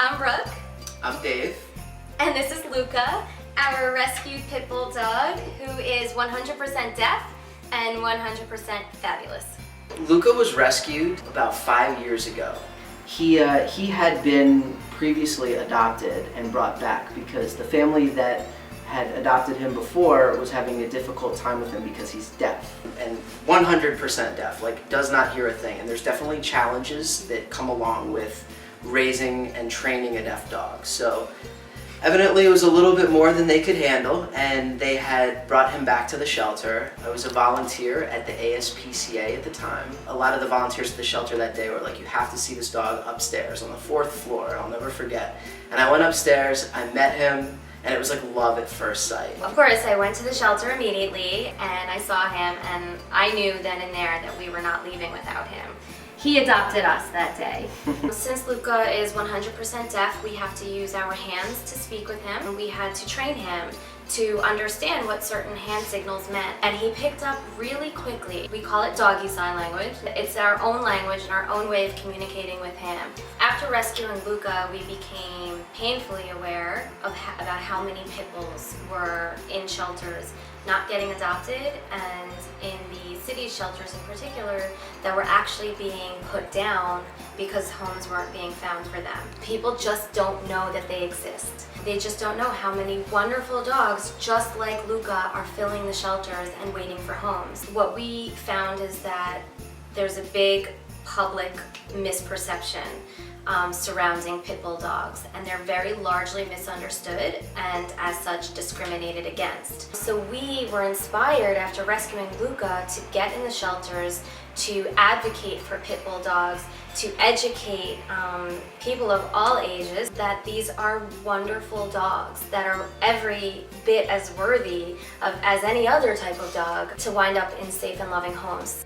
I'm Brooke. I'm Dave. And this is Luca, our rescued pit bull dog who is 100% deaf and 100% fabulous. Luca was rescued about 5 years ago. He had been previously adopted and brought back because the family that had adopted him before was having a difficult time with him because he's deaf. And 100% deaf, like does not hear a thing. And there's definitely challenges that come along with raising and training a deaf dog. So evidently it was a little bit more than they could handle, and they had brought him back to the shelter. I was a volunteer at the ASPCA at the time. A lot of the volunteers at the shelter that day were like, you have to see this dog upstairs on the 4th floor, I'll never forget. And I went upstairs, I met him, and it was like love at first sight. Of course, I went to the shelter immediately and I saw him, and I knew then and there that we were not leaving without him. He adopted us that day. Since Luca is 100% deaf, we have to use our hands to speak with him. We had to train him to understand what certain hand signals meant, and he picked up really quickly. We call it doggy sign language. It's our own language and our own way of communicating with him. After rescuing Luca, we became painfully aware of about how many pit bulls were in shelters not getting adopted, and in the city shelters in particular, that were actually being put down because homes weren't being found for them. People just don't know that they exist. They just don't know how many wonderful dogs just like Luca are filling the shelters and waiting for homes. What we found is that there's a big public misperception surrounding pit bull dogs, and they're very largely misunderstood and as such discriminated against. So we were inspired after rescuing Luca to get in the shelters, to advocate for pit bull dogs, to educate people of all ages that these are wonderful dogs that are every bit as worthy of as any other type of dog to wind up in safe and loving homes.